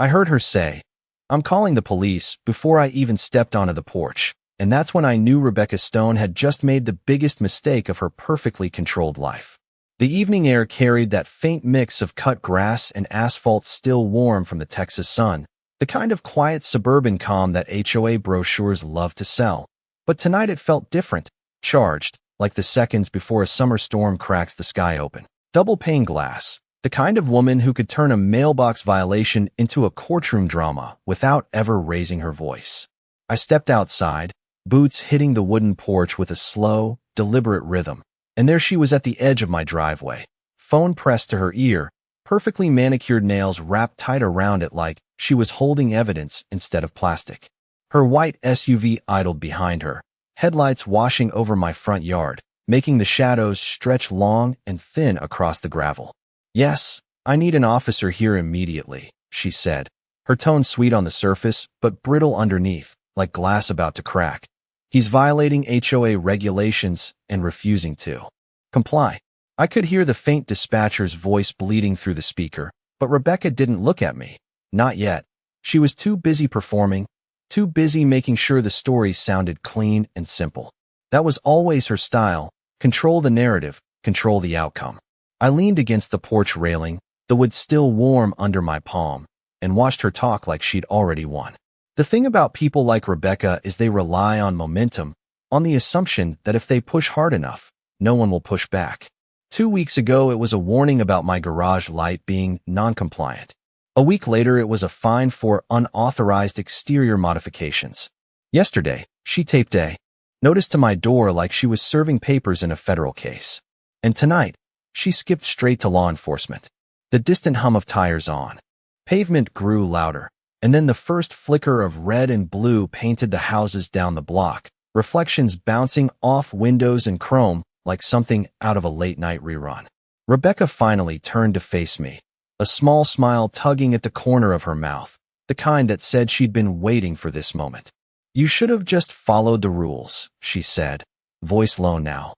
I heard her say, "I'm calling the police," before I even stepped onto the porch, and that's when I knew Rebecca Stone had just made the biggest mistake of her perfectly controlled life. The evening air carried that faint mix of cut grass and asphalt still warm from the Texas sun, the kind of quiet suburban calm that HOA brochures love to sell. But tonight it felt different, charged, like the seconds before a summer storm cracks the sky open. Double pane glass, the kind of woman who could turn a mailbox violation into a courtroom drama without ever raising her voice. I stepped outside, boots hitting the wooden porch with a slow, deliberate rhythm. And there she was at the edge of my driveway, phone pressed to her ear, perfectly manicured nails wrapped tight around it like she was holding evidence instead of plastic. Her white SUV idled behind her, headlights washing over my front yard, making the shadows stretch long and thin across the gravel. "Yes, I need an officer here immediately," she said, her tone sweet on the surface but brittle underneath, like glass about to crack. "He's violating HOA regulations and refusing to comply." I could hear the faint dispatcher's voice bleeding through the speaker, but Rebecca didn't look at me. Not yet. She was too busy performing, too busy making sure the story sounded clean and simple. That was always her style: control the narrative, control the outcome. I leaned against the porch railing, the wood still warm under my palm, and watched her talk like she'd already won. The thing about people like Rebecca is they rely on momentum, on the assumption that if they push hard enough, no one will push back. 2 weeks ago, it was a warning about my garage light being non-compliant. A week later, it was a fine for unauthorized exterior modifications. Yesterday, she taped a notice to my door like she was serving papers in a federal case. And tonight, she skipped straight to law enforcement. The distant hum of tires on pavement grew louder, and then the first flicker of red and blue painted the houses down the block, reflections bouncing off windows and chrome like something out of a late-night rerun. Rebecca finally turned to face me, a small smile tugging at the corner of her mouth, the kind that said she'd been waiting for this moment. "You should have just followed the rules," she said, voice low now,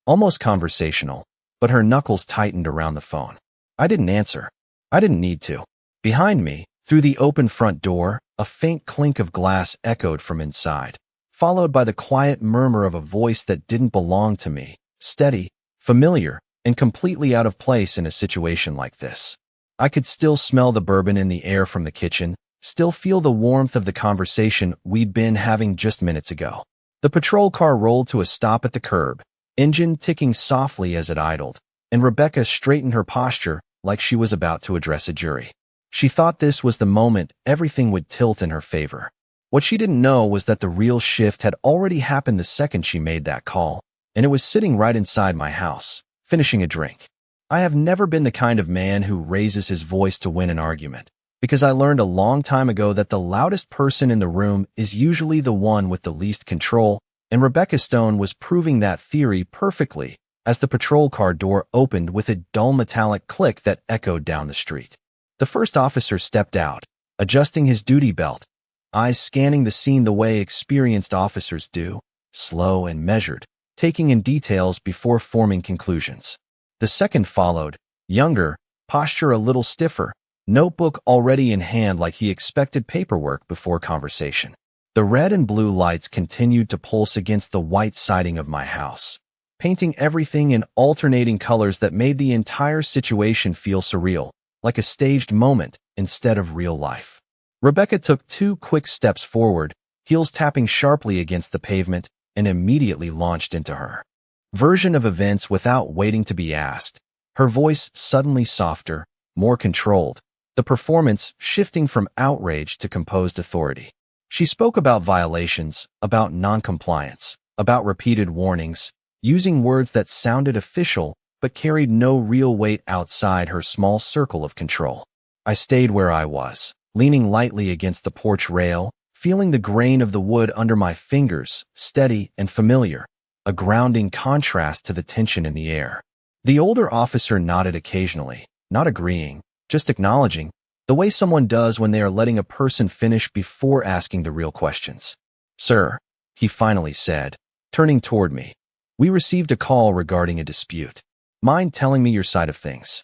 almost conversational, but her knuckles tightened around the phone. I didn't answer. I didn't need to. Behind me, through the open front door, a faint clink of glass echoed from inside, followed by the quiet murmur of a voice that didn't belong to me, steady, familiar, and completely out of place in a situation like this. I could still smell the bourbon in the air from the kitchen, still feel the warmth of the conversation we'd been having just minutes ago. The patrol car rolled to a stop at the curb, engine ticking softly as it idled, and Rebecca straightened her posture like she was about to address a jury. She thought this was the moment everything would tilt in her favor. What she didn't know was that the real shift had already happened the second she made that call, and it was sitting right inside my house, finishing a drink. I have never been the kind of man who raises his voice to win an argument, because I learned a long time ago that the loudest person in the room is usually the one with the least control, and Rebecca Stone was proving that theory perfectly as the patrol car door opened with a dull metallic click that echoed down the street. The first officer stepped out, adjusting his duty belt, eyes scanning the scene the way experienced officers do, slow and measured, taking in details before forming conclusions. The second followed, younger, posture a little stiffer, notebook already in hand like he expected paperwork before conversation. The red and blue lights continued to pulse against the white siding of my house, painting everything in alternating colors that made the entire situation feel surreal, like a staged moment instead of real life. Rebecca took 2 quick steps forward, heels tapping sharply against the pavement, and immediately launched into her version of events without waiting to be asked, her voice suddenly softer, more controlled, the performance shifting from outrage to composed authority. She spoke about violations, about noncompliance, about repeated warnings, using words that sounded official but carried no real weight outside her small circle of control. I stayed where I was, leaning lightly against the porch rail, feeling the grain of the wood under my fingers, steady and familiar, a grounding contrast to the tension in the air. The older officer nodded occasionally, not agreeing, just acknowledging, the way someone does when they are letting a person finish before asking the real questions. "Sir," he finally said, turning toward me, "we received a call regarding a dispute. Mind telling me your side of things?"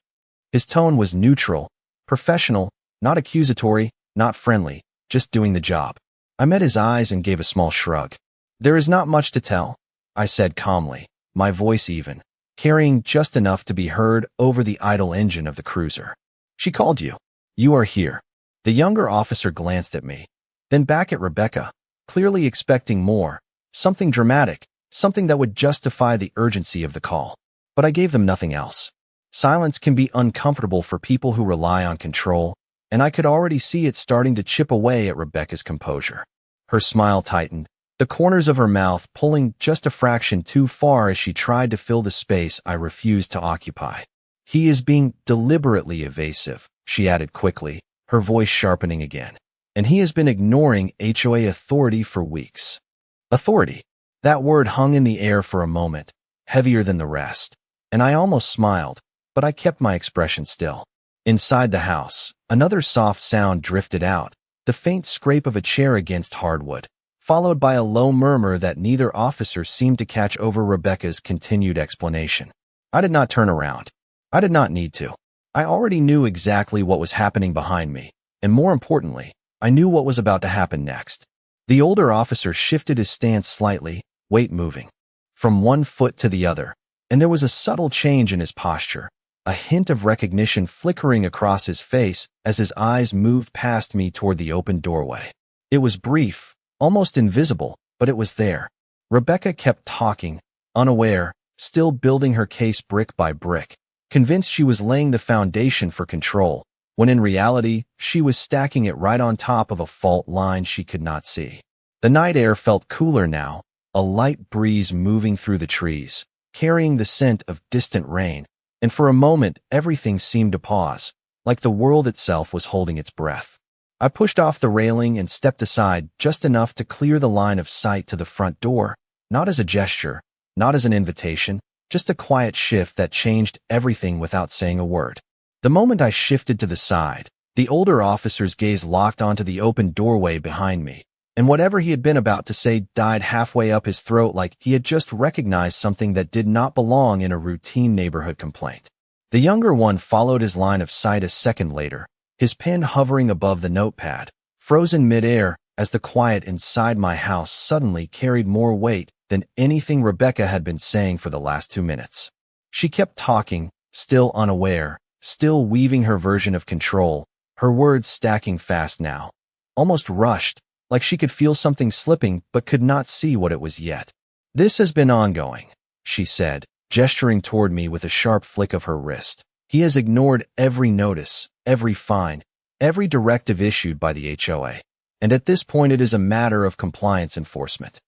His tone was neutral, professional, not accusatory, not friendly, just doing the job. I met his eyes and gave a small shrug. There is not much to tell, I said calmly, my voice even, carrying just enough to be heard over the idle engine of the cruiser. She called you. You are here. The younger officer glanced at me, then back at Rebecca, clearly expecting more, something dramatic, something that would justify the urgency of the call. But I gave them nothing else. Silence can be uncomfortable for people who rely on control, and I could already see it starting to chip away at Rebecca's composure. Her smile tightened, the corners of her mouth pulling just a fraction too far as she tried to fill the space I refused to occupy. He is being deliberately evasive, she added quickly, her voice sharpening again. And he has been ignoring HOA authority for weeks. Authority. That word hung in the air for a moment, heavier than the rest, and I almost smiled, but I kept my expression still. Inside the house, another soft sound drifted out, the faint scrape of a chair against hardwood, followed by a low murmur that neither officer seemed to catch over Rebecca's continued explanation. I did not turn around. I did not need to. I already knew exactly what was happening behind me, and more importantly, I knew what was about to happen next. The older officer shifted his stance slightly, weight moving from one foot to the other, and there was a subtle change in his posture, a hint of recognition flickering across his face as his eyes moved past me toward the open doorway. It was brief, almost invisible, but it was there. Rebecca kept talking, unaware, still building her case brick by brick, convinced she was laying the foundation for control, when in reality, she was stacking it right on top of a fault line she could not see. The night air felt cooler now, a light breeze moving through the trees, carrying the scent of distant rain, and for a moment everything seemed to pause, like the world itself was holding its breath. I pushed off the railing and stepped aside just enough to clear the line of sight to the front door, not as a gesture, not as an invitation, just a quiet shift that changed everything without saying a word. The moment I shifted to the side, the older officer's gaze locked onto the open doorway behind me, and whatever he had been about to say died halfway up his throat like he had just recognized something that did not belong in a routine neighborhood complaint. The younger one followed his line of sight a second later, his pen hovering above the notepad, frozen midair as the quiet inside my house suddenly carried more weight than anything Rebecca had been saying for the last 2 minutes. She kept talking, still unaware, still weaving her version of control, her words stacking fast now, almost rushed, like she could feel something slipping but could not see what it was yet. This has been ongoing, she said, gesturing toward me with a sharp flick of her wrist. He has ignored every notice, every fine, every directive issued by the HOA. And at this point it is a matter of compliance enforcement.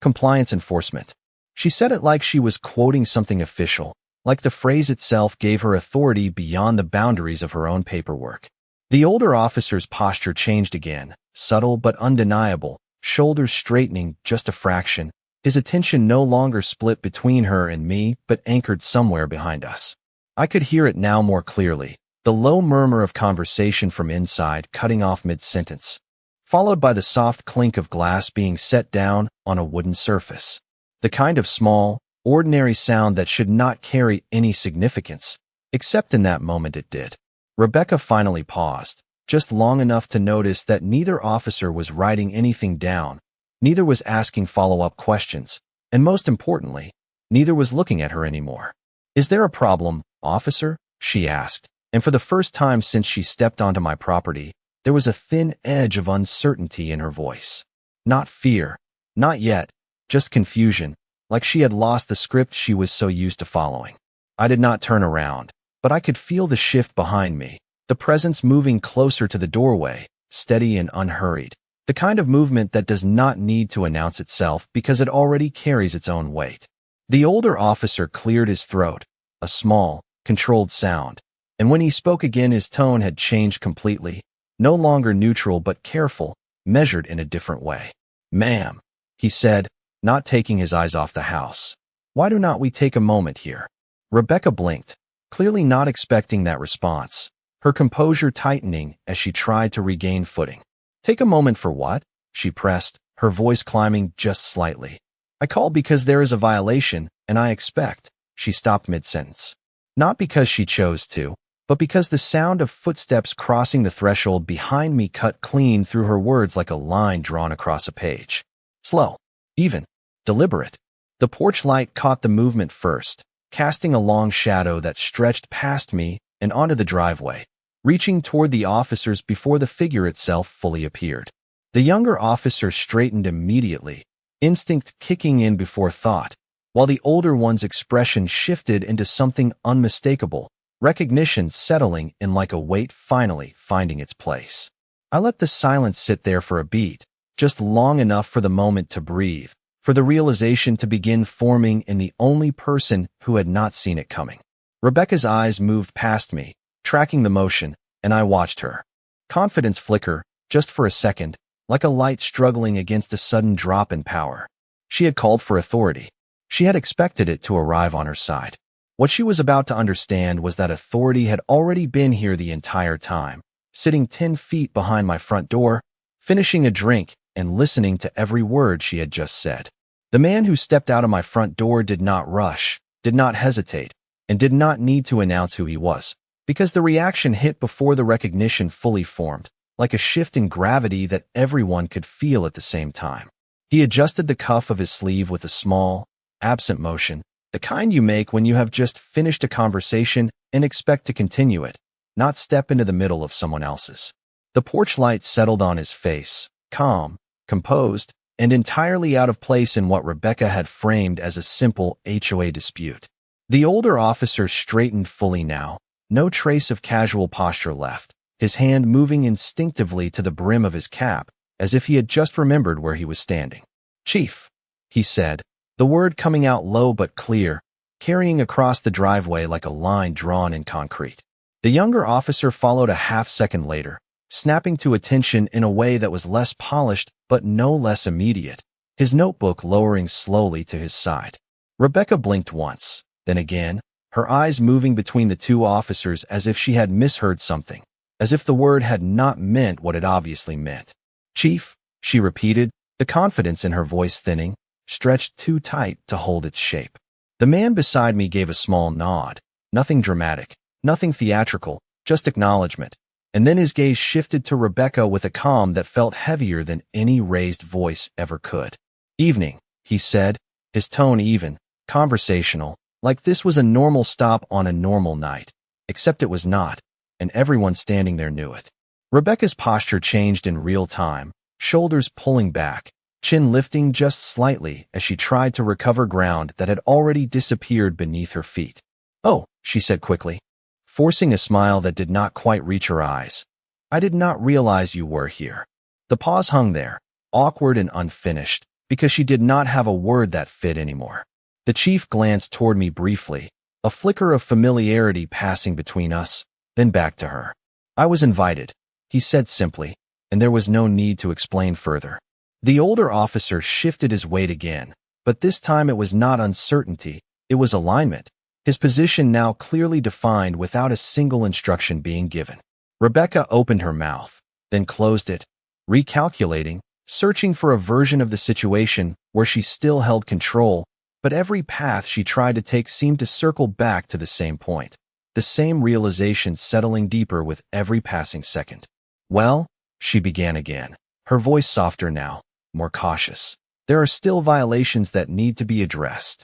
Compliance enforcement. She said it like she was quoting something official, like the phrase itself gave her authority beyond the boundaries of her own paperwork. The older officer's posture changed again, subtle but undeniable, shoulders straightening just a fraction, his attention no longer split between her and me but anchored somewhere behind us. I could hear it now more clearly, the low murmur of conversation from inside cutting off mid-sentence, followed by the soft clink of glass being set down on a wooden surface. The kind of small, ordinary sound that should not carry any significance, except in that moment it did. Rebecca finally paused, just long enough to notice that neither officer was writing anything down, neither was asking follow-up questions, and most importantly, neither was looking at her anymore. "Is there a problem, officer?" she asked, and for the first time since she stepped onto my property, there was a thin edge of uncertainty in her voice. Not fear, not yet, just confusion, like she had lost the script she was so used to following. I did not turn around, but I could feel the shift behind me, the presence moving closer to the doorway, steady and unhurried, the kind of movement that does not need to announce itself because it already carries its own weight. The older officer cleared his throat, a small, controlled sound, and when he spoke again his tone had changed completely, no longer neutral but careful, measured in a different way. "Ma'am," he said, not taking his eyes off the house. "Why do not we take a moment here?" Rebecca blinked, clearly not expecting that response, her composure tightening as she tried to regain footing. "Take a moment for what?" she pressed, her voice climbing just slightly. "I called because there is a violation, and I expect." She stopped mid-sentence. Not because she chose to, but because the sound of footsteps crossing the threshold behind me cut clean through her words like a line drawn across a page. Slow, even, deliberate. The porch light caught the movement first, casting a long shadow that stretched past me and onto the driveway, reaching toward the officers before the figure itself fully appeared. The younger officer straightened immediately, instinct kicking in before thought, while the older one's expression shifted into something unmistakable, recognition settling in like a weight finally finding its place. I let the silence sit there for a beat, just long enough for the moment to breathe, for the realization to begin forming in the only person who had not seen it coming. Rebecca's eyes moved past me, tracking the motion, and I watched her. Confidence flicker, just for a second, like a light struggling against a sudden drop in power. She had called for authority. She had expected it to arrive on her side. What she was about to understand was that authority had already been here the entire time, sitting 10 feet behind my front door, finishing a drink and listening to every word she had just said. The man who stepped out of my front door did not rush, did not hesitate, and did not need to announce who he was, because the reaction hit before the recognition fully formed, like a shift in gravity that everyone could feel at the same time. He adjusted the cuff of his sleeve with a small, absent motion, the kind you make when you have just finished a conversation and expect to continue it, not step into the middle of someone else's. The porch light settled on his face, calm, composed, and entirely out of place in what Rebecca had framed as a simple HOA dispute. The older officer straightened fully now, no trace of casual posture left, his hand moving instinctively to the brim of his cap, as if he had just remembered where he was standing. "Chief," he said, the word coming out low but clear, carrying across the driveway like a line drawn in concrete. The younger officer followed a half-second later, snapping to attention in a way that was less polished but no less immediate, his notebook lowering slowly to his side. Rebecca blinked once, then again, her eyes moving between the two officers as if she had misheard something, as if the word had not meant what it obviously meant. "Chief," she repeated, the confidence in her voice thinning, stretched too tight to hold its shape. The man beside me gave a small nod, nothing dramatic, nothing theatrical, just acknowledgement, and then his gaze shifted to Rebecca with a calm that felt heavier than any raised voice ever could. "Evening," he said, his tone even, conversational, like this was a normal stop on a normal night, except it was not, and everyone standing there knew it. Rebecca's posture changed in real time, shoulders pulling back, chin lifting just slightly as she tried to recover ground that had already disappeared beneath her feet. "Oh," she said quickly, forcing a smile that did not quite reach her eyes. "I did not realize you were here." The pause hung there, awkward and unfinished, because she did not have a word that fit anymore. The chief glanced toward me briefly, a flicker of familiarity passing between us, then back to her. "I was invited," he said simply, and there was no need to explain further. The older officer shifted his weight again, but this time it was not uncertainty, it was alignment, his position now clearly defined without a single instruction being given. Rebecca opened her mouth, then closed it, recalculating, searching for a version of the situation where she still held control, but every path she tried to take seemed to circle back to the same point, the same realization settling deeper with every passing second. "Well," she began again, her voice softer now, more cautious. "There are still violations that need to be addressed."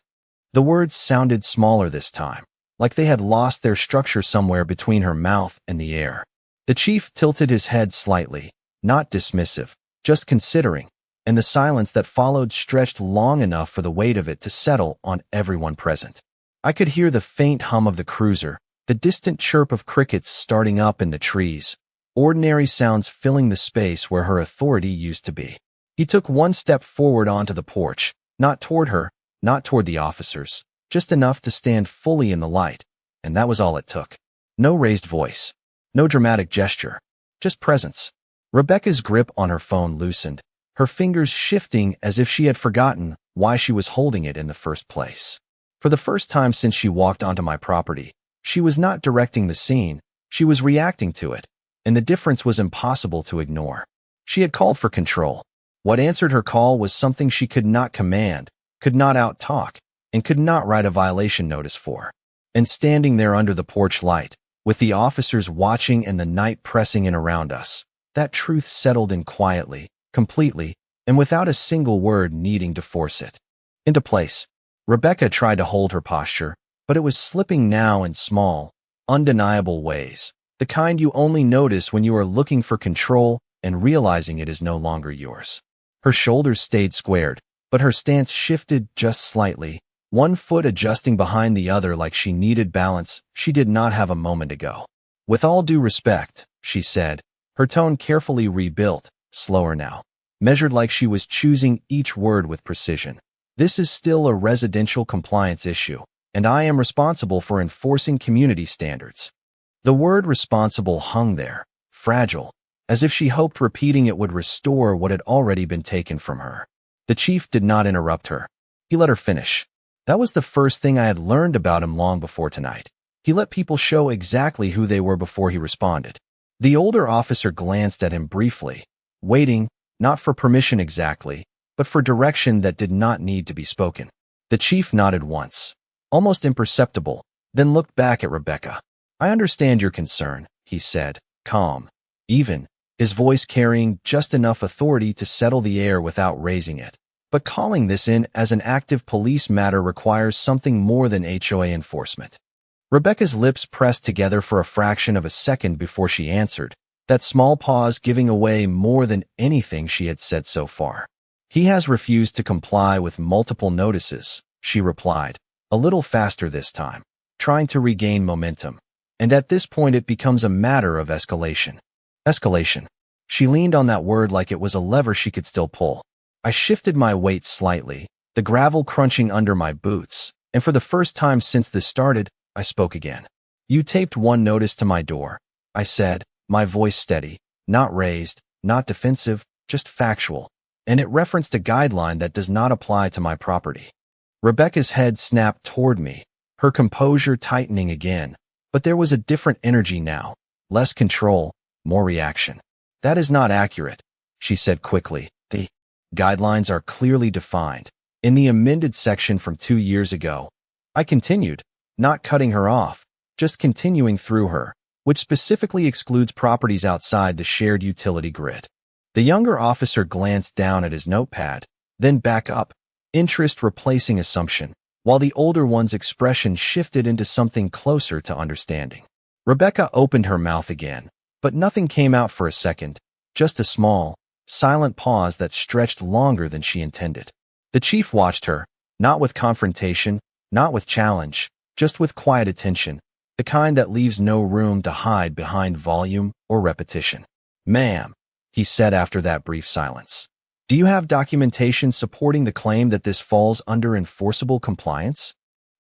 The words sounded smaller this time, like they had lost their structure somewhere between her mouth and the air. The chief tilted his head slightly, not dismissive, just considering, and the silence that followed stretched long enough for the weight of it to settle on everyone present. I could hear the faint hum of the cruiser, the distant chirp of crickets starting up in the trees, ordinary sounds filling the space where her authority used to be. He took one step forward onto the porch, not toward her, not toward the officers, just enough to stand fully in the light, and that was all it took. No raised voice, no dramatic gesture, just presence. Rebecca's grip on her phone loosened, her fingers shifting as if she had forgotten why she was holding it in the first place. For the first time since she walked onto my property, she was not directing the scene, she was reacting to it, and the difference was impossible to ignore. She had called for control. What answered her call was something she could not command, could not out-talk, and could not write a violation notice for. And standing there under the porch light, With the officers watching and the night pressing in around us, that truth settled in quietly, completely, and without a single word needing to force it into place. Rebecca tried to hold her posture, but it was slipping now in small, undeniable ways, the kind you only notice when you are looking for control and realizing it is no longer yours. Her shoulders stayed squared, but her stance shifted just slightly, one foot adjusting behind the other like she needed balance she did not have a moment ago. With all due respect, she said, her tone carefully rebuilt, slower now, measured like she was choosing each word with precision. This is still a residential compliance issue, and I am responsible for enforcing community standards. The word responsible hung there, fragile, as if she hoped repeating it would restore what had already been taken from her. The chief did not interrupt her. He let her finish. That was the first thing I had learned about him long before tonight. He let people show exactly who they were before he responded. The older officer glanced at him briefly, waiting, not for permission exactly, but for direction that did not need to be spoken. The chief nodded once, almost imperceptible, then looked back at Rebecca. I understand your concern, he said, calm, even, his voice carrying just enough authority to settle the air without raising it. But calling this in as an active police matter requires something more than HOA enforcement. Rebecca's lips pressed together for a fraction of a second before she answered, that small pause giving away more than anything she had said so far. He has refused to comply with multiple notices, she replied, a little faster this time, trying to regain momentum. And at this point it becomes a matter of escalation. Escalation. She leaned on that word like it was a lever she could still pull. I shifted my weight slightly, the gravel crunching under my boots, and for the first time since this started, I spoke again. You taped one notice to my door, I said, my voice steady, not raised, not defensive, just factual, and it referenced a guideline that does not apply to my property. Rebecca's head snapped toward me, her composure tightening again, but there was a different energy now, less control, more reaction. That is not accurate, she said quickly. The guidelines are clearly defined. In the amended section from 2 years ago, I continued, not cutting her off, just continuing through her, which specifically excludes properties outside the shared utility grid. The younger officer glanced down at his notepad, then back up, interest replacing assumption, while the older one's expression shifted into something closer to understanding. Rebecca opened her mouth again, but nothing came out for a second, just a small, silent pause that stretched longer than she intended. The chief watched her, not with confrontation, not with challenge, just with quiet attention, the kind that leaves no room to hide behind volume or repetition. Ma'am, he said after that brief silence, do you have documentation supporting the claim that this falls under enforceable compliance?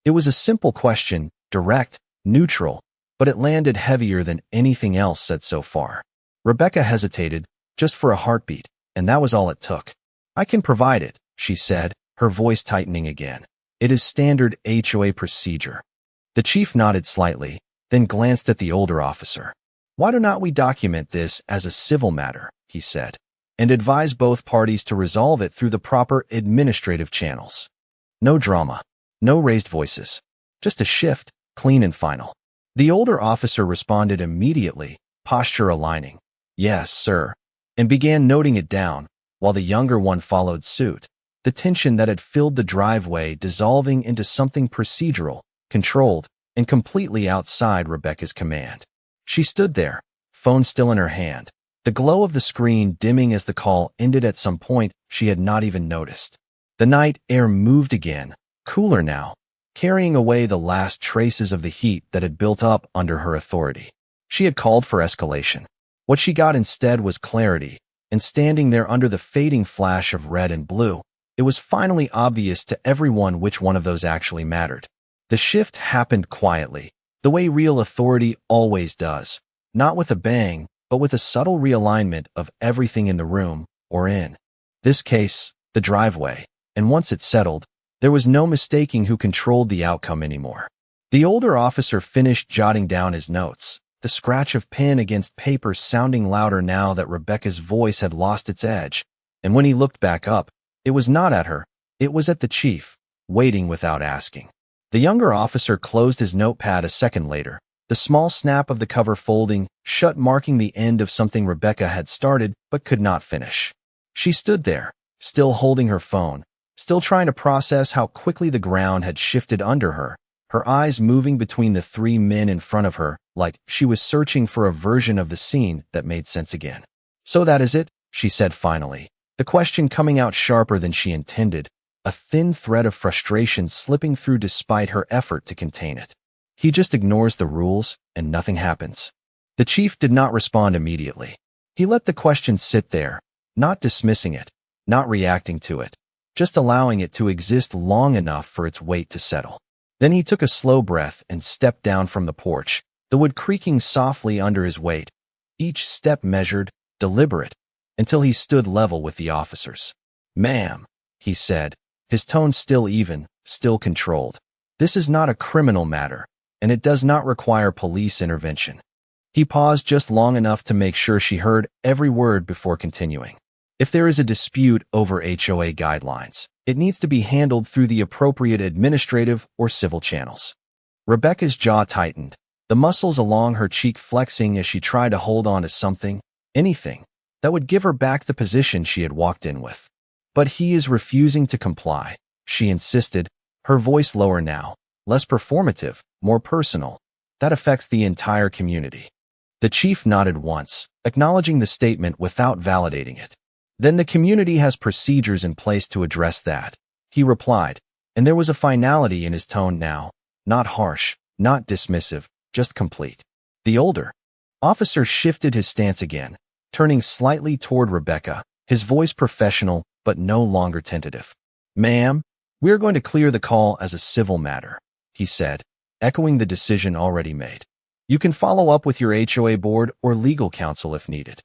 It was a simple question, direct, neutral, but it landed heavier than anything else said so far. Rebecca hesitated, just for a heartbeat, and that was all it took. I can provide it, she said, her voice tightening again. It is standard HOA procedure. The chief nodded slightly, then glanced at the older officer. Why do not we document this as a civil matter, he said, and advise both parties to resolve it through the proper administrative channels. No drama, no raised voices, just a shift, clean and final. The older officer responded immediately, posture aligning. Yes, sir, and began noting it down, while the younger one followed suit, the tension that had filled the driveway dissolving into something procedural, controlled, and completely outside Rebecca's command. She stood there, phone still in her hand, the glow of the screen dimming as the call ended at some point she had not even noticed. The night air moved again, cooler now, carrying away the last traces of the heat that had built up under her authority. She had called for escalation. What she got instead was clarity, and standing there under the fading flash of red and blue, it was finally obvious to everyone which one of those actually mattered. The shift happened quietly, the way real authority always does, not with a bang, but with a subtle realignment of everything in the room, or in this case, the driveway, and once it settled, there was no mistaking who controlled the outcome anymore. The older officer finished jotting down his notes, the scratch of pen against paper sounding louder now that Rebecca's voice had lost its edge, and when he looked back up, it was not at her, it was at the chief, waiting without asking. The younger officer closed his notepad a second later, The small snap of the cover folding shut, marking the end of something Rebecca had started but could not finish. She stood there, still holding her phone, still trying to process how quickly the ground had shifted under her, her eyes moving between the three men in front of her, like she was searching for a version of the scene that made sense again. "So that is it?" she said finally, the question coming out sharper than she intended, a thin thread of frustration slipping through despite her effort to contain it. "He just ignores the rules, and nothing happens." The chief did not respond immediately. He let the question sit there, not dismissing it, not reacting to it, just allowing it to exist long enough for its weight to settle. Then he took a slow breath and stepped down from the porch, the wood creaking softly under his weight, each step measured, deliberate, until he stood level with the officers. "Ma'am," he said, his tone still even, still controlled. "This is not a criminal matter, and it does not require police intervention." He paused just long enough to make sure she heard every word before continuing. "If there is a dispute over HOA guidelines, it needs to be handled through the appropriate administrative or civil channels." Rebecca's jaw tightened, the muscles along her cheek flexing as she tried to hold on to something, anything, that would give her back the position she had walked in with. "But he is refusing to comply," she insisted, her voice lower now, less performative, more personal. "That affects the entire community." The chief nodded once, acknowledging the statement without validating it. "Then the community has procedures in place to address that," he replied, and there was a finality in his tone now, not harsh, not dismissive, just complete. The older officer shifted his stance again, turning slightly toward Rebecca, his voice professional but no longer tentative. "Ma'am, we are going to clear the call as a civil matter," he said, echoing the decision already made. "You can follow up with your HOA board or legal counsel if needed."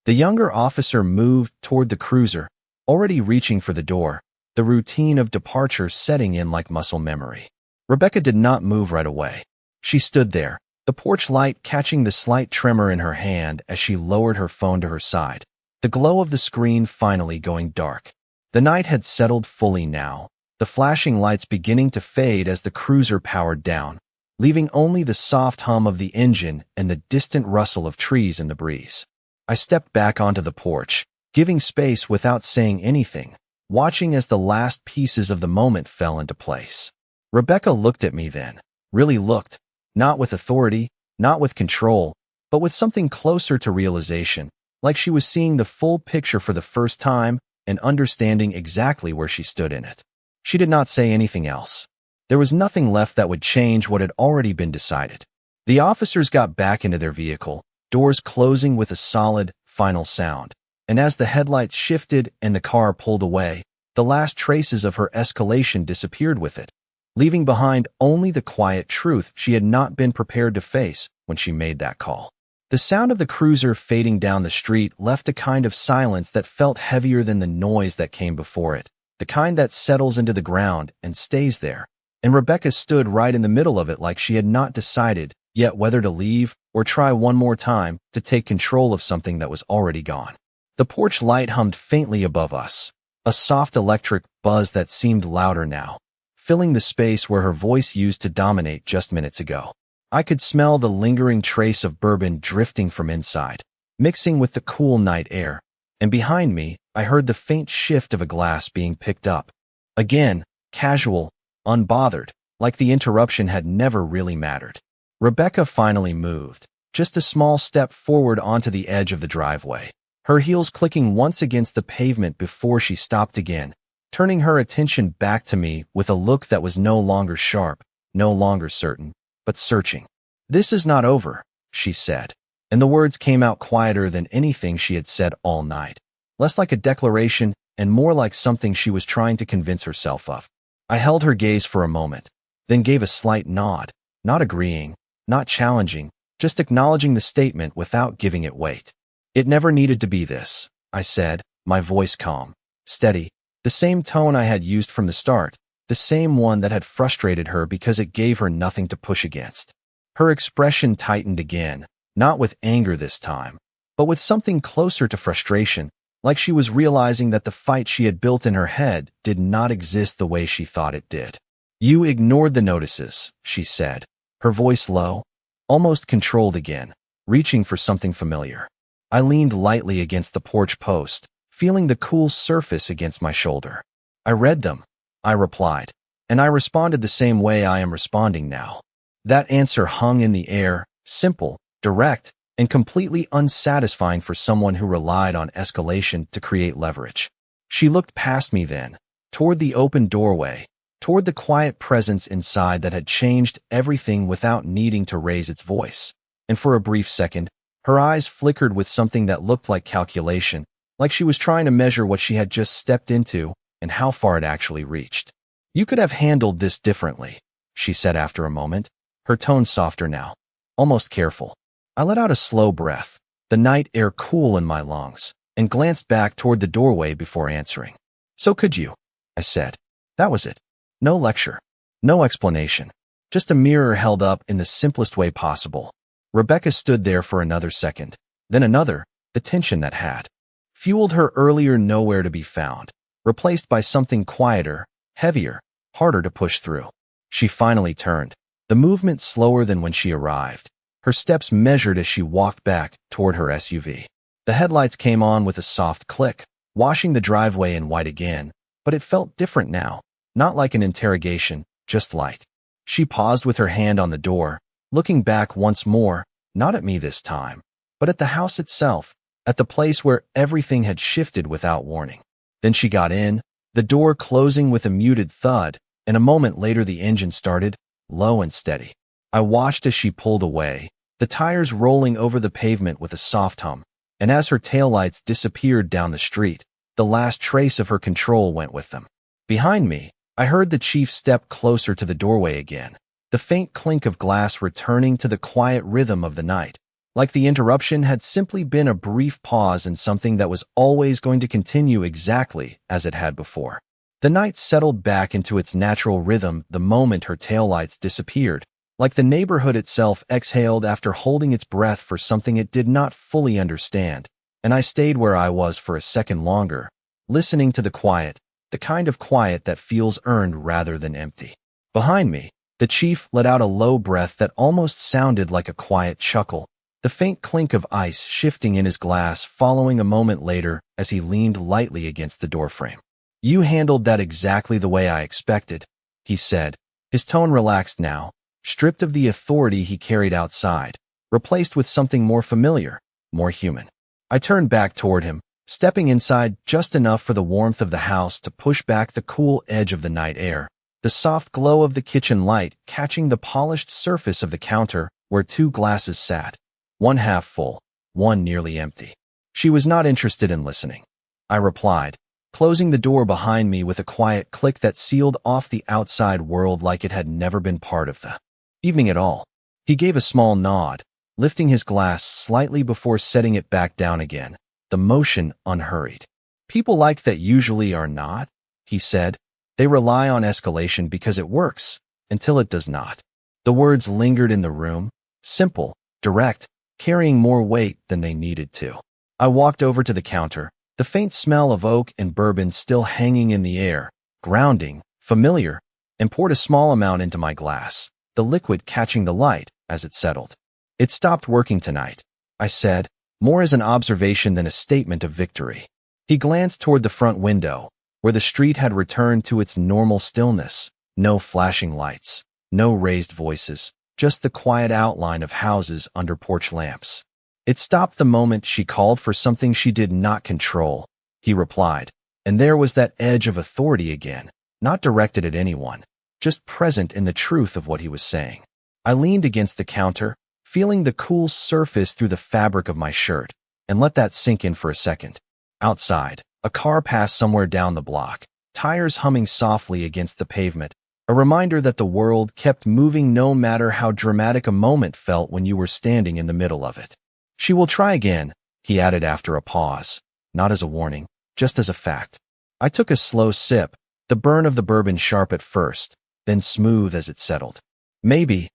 The younger officer moved toward the cruiser, already reaching for the door, the routine of departure setting in like muscle memory. Rebecca did not move right away. She stood there, the porch light catching the slight tremor in her hand as she lowered her phone to her side, the glow of the screen finally going dark. The night had settled fully now, the flashing lights beginning to fade as the cruiser powered down, leaving only the soft hum of the engine and the distant rustle of trees in the breeze. I stepped back onto the porch, giving space without saying anything, watching as the last pieces of the moment fell into place. Rebecca looked at me then, really looked, not with authority, not with control, but with something closer to realization, like she was seeing the full picture for the first time and understanding exactly where she stood in it. She did not say anything else. There was nothing left that would change what had already been decided. The officers got back into their vehicle, doors closing with a solid, final sound, and as the headlights shifted and the car pulled away, the last traces of her escalation disappeared with it, leaving behind only the quiet truth she had not been prepared to face when she made that call. The sound of the cruiser fading down the street left a kind of silence that felt heavier than the noise that came before it, the kind that settles into the ground and stays there, and Rebecca stood right in the middle of it like she had not decided yet whether to leave or try one more time to take control of something that was already gone. The porch light hummed faintly above us, a soft electric buzz that seemed louder now, filling the space where her voice used to dominate just minutes ago. I could smell the lingering trace of bourbon drifting from inside, mixing with the cool night air, and behind me, I heard the faint shift of a glass being picked up. Again, casual, unbothered, like the interruption had never really mattered. Rebecca finally moved, just a small step forward onto the edge of the driveway, her heels clicking once against the pavement before she stopped again, turning her attention back to me with a look that was no longer sharp, no longer certain, but searching. "This is not over," she said, and the words came out quieter than anything she had said all night, less like a declaration and more like something she was trying to convince herself of. I held her gaze for a moment, then gave a slight nod, not agreeing, not challenging, just acknowledging the statement without giving it weight. "It never needed to be this," I said, my voice calm, steady, the same tone I had used from the start, the same one that had frustrated her because it gave her nothing to push against. Her expression tightened again, not with anger this time, but with something closer to frustration, like she was realizing that the fight she had built in her head did not exist the way she thought it did. "You ignored the notices," she said, her voice low, almost controlled again, reaching for something familiar. I leaned lightly against the porch post, feeling the cool surface against my shoulder. I read them, I replied, and I responded the same way I am responding now. That answer hung in the air, simple, direct, and completely unsatisfying for someone who relied on escalation to create leverage. She looked past me then, toward the open doorway, toward the quiet presence inside that had changed everything without needing to raise its voice. And for a brief second, her eyes flickered with something that looked like calculation, like she was trying to measure what she had just stepped into and how far it actually reached. "You could have handled this differently," she said after a moment, her tone softer now, almost careful. I let out a slow breath, the night air cool in my lungs, and glanced back toward the doorway before answering. "So could you," I said. That was it. No lecture, no explanation, just a mirror held up in the simplest way possible. Rebecca stood there for another second, then another, the tension that had fueled her earlier nowhere to be found, replaced by something quieter, heavier, harder to push through. She finally turned, the movement slower than when she arrived, her steps measured as she walked back toward her SUV. The headlights came on with a soft click, washing the driveway in white again, but it felt different now, not like an interrogation, just light. She paused with her hand on the door, looking back once more, not at me this time, but at the house itself, at the place where everything had shifted without warning. Then she got in, the door closing with a muted thud, and a moment later the engine started, low and steady. I watched as she pulled away, the tires rolling over the pavement with a soft hum, and as her taillights disappeared down the street, the last trace of her control went with them. Behind me, I heard the chief step closer to the doorway again, the faint clink of glass returning to the quiet rhythm of the night, like the interruption had simply been a brief pause in something that was always going to continue exactly as it had before. The night settled back into its natural rhythm the moment her taillights disappeared, like the neighborhood itself exhaled after holding its breath for something it did not fully understand, and I stayed where I was for a second longer, listening to the quiet, the kind of quiet that feels earned rather than empty. Behind me, the chief let out a low breath that almost sounded like a quiet chuckle, the faint clink of ice shifting in his glass following a moment later as he leaned lightly against the doorframe. "You handled that exactly the way I expected," he said, his tone relaxed now, stripped of the authority he carried outside, replaced with something more familiar, more human. I turned back toward him, stepping inside just enough for the warmth of the house to push back the cool edge of the night air, the soft glow of the kitchen light catching the polished surface of the counter where two glasses sat, one half full, one nearly empty. She was not interested in listening, I replied, closing the door behind me with a quiet click that sealed off the outside world like it had never been part of the evening at all. He gave a small nod, lifting his glass slightly before setting it back down again, the motion unhurried. "People like that usually are not," he said. "They rely on escalation because it works, until it does not." The words lingered in the room, simple, direct, carrying more weight than they needed to. I walked over to the counter, the faint smell of oak and bourbon still hanging in the air, grounding, familiar, and poured a small amount into my glass, the liquid catching the light as it settled. "It stopped working tonight," I said, more as an observation than a statement of victory. He glanced toward the front window, where the street had returned to its normal stillness, no flashing lights, no raised voices, just the quiet outline of houses under porch lamps. "It stopped the moment she called for something she did not control," he replied, and there was that edge of authority again, not directed at anyone, just present in the truth of what he was saying. I leaned against the counter, feeling the cool surface through the fabric of my shirt, and let that sink in for a second. Outside, a car passed somewhere down the block, tires humming softly against the pavement, a reminder that the world kept moving no matter how dramatic a moment felt when you were standing in the middle of it. "She will try again," he added after a pause, not as a warning, just as a fact. I took a slow sip, the burn of the bourbon sharp at first, then smooth as it settled. "Maybe,"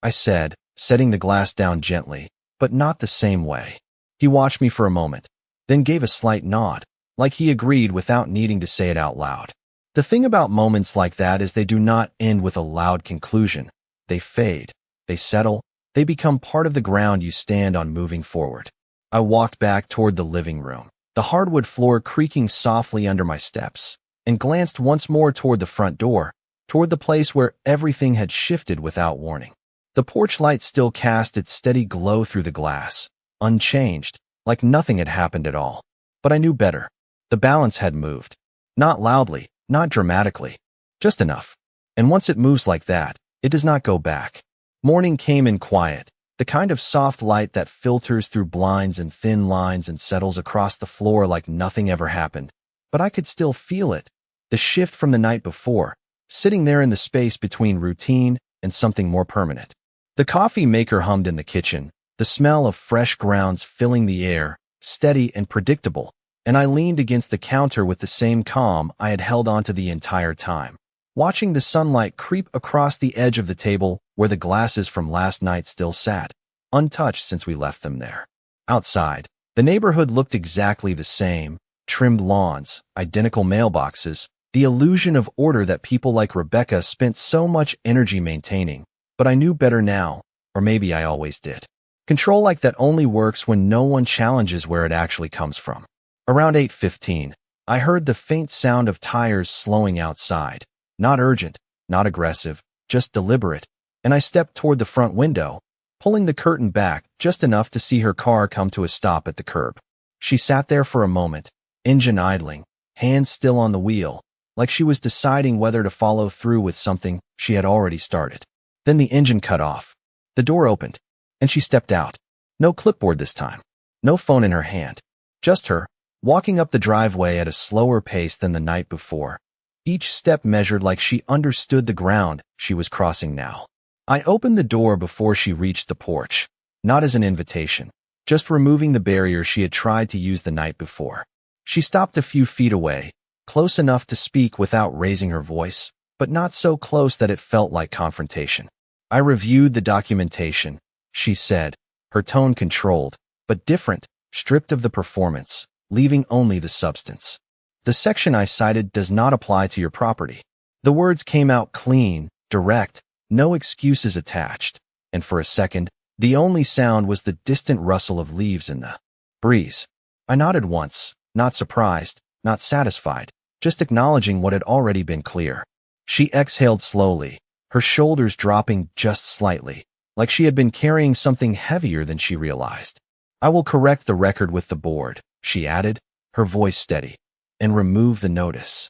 I said, setting the glass down gently, but not the same way. He watched me for a moment, then gave a slight nod, like he agreed without needing to say it out loud. The thing about moments like that is they do not end with a loud conclusion. They fade, they settle, They become part of the ground you stand on moving forward. I walked back toward the living room, the hardwood floor creaking softly under my steps, and glanced once more toward the front door, toward the place where everything had shifted without warning. The porch light still cast its steady glow through the glass, unchanged, like nothing had happened at all. But I knew better. The balance had moved. Not loudly, not dramatically, just enough. And once it moves like that, it does not go back. Morning came in quiet, the kind of soft light that filters through blinds and thin lines and settles across the floor like nothing ever happened. But I could still feel it, the shift from the night before, sitting there in the space between routine and something more permanent. The coffee maker hummed in the kitchen, the smell of fresh grounds filling the air, steady and predictable, and I leaned against the counter with the same calm I had held onto the entire time, watching the sunlight creep across the edge of the table where the glasses from last night still sat, untouched since we left them there. Outside, the neighborhood looked exactly the same, trimmed lawns, identical mailboxes, the illusion of order that people like Rebecca spent so much energy maintaining. But I knew better now, or maybe I always did. Control like that only works when no one challenges where it actually comes from. Around 8:15, I heard the faint sound of tires slowing outside. Not urgent, not aggressive, just deliberate, and I stepped toward the front window, pulling the curtain back just enough to see her car come to a stop at the curb. She sat there for a moment, engine idling, hands still on the wheel, like she was deciding whether to follow through with something she had already started. Then the engine cut off. The door opened, and she stepped out. No clipboard this time. No phone in her hand. Just her, walking up the driveway at a slower pace than the night before. Each step measured like she understood the ground she was crossing now. I opened the door before she reached the porch, not as an invitation, just removing the barrier she had tried to use the night before. She stopped a few feet away, close enough to speak without raising her voice, but not so close that it felt like confrontation. I reviewed the documentation, she said, her tone controlled, but different, stripped of the performance, leaving only the substance. The section I cited does not apply to your property. The words came out clean, direct, no excuses attached, and for a second, the only sound was the distant rustle of leaves in the breeze. I nodded once, not surprised, not satisfied, just acknowledging what had already been clear. She exhaled slowly, her shoulders dropping just slightly, like she had been carrying something heavier than she realized. I will correct the record with the board, she added, her voice steady, and remove the notice.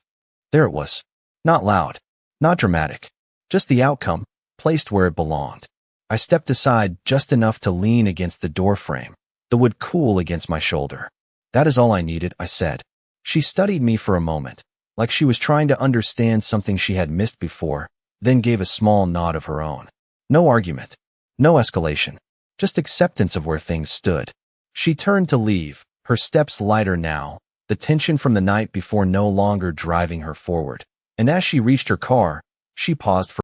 There it was. Not loud, not dramatic, just the outcome, placed where it belonged. I stepped aside just enough to lean against the doorframe, the wood cool against my shoulder. That is all I needed, I said. She studied me for a moment, like she was trying to understand something she had missed before, then gave a small nod of her own. No argument, no escalation, just acceptance of where things stood. She turned to leave, her steps lighter now, the tension from the night before no longer driving her forward. And as she reached her car, she paused for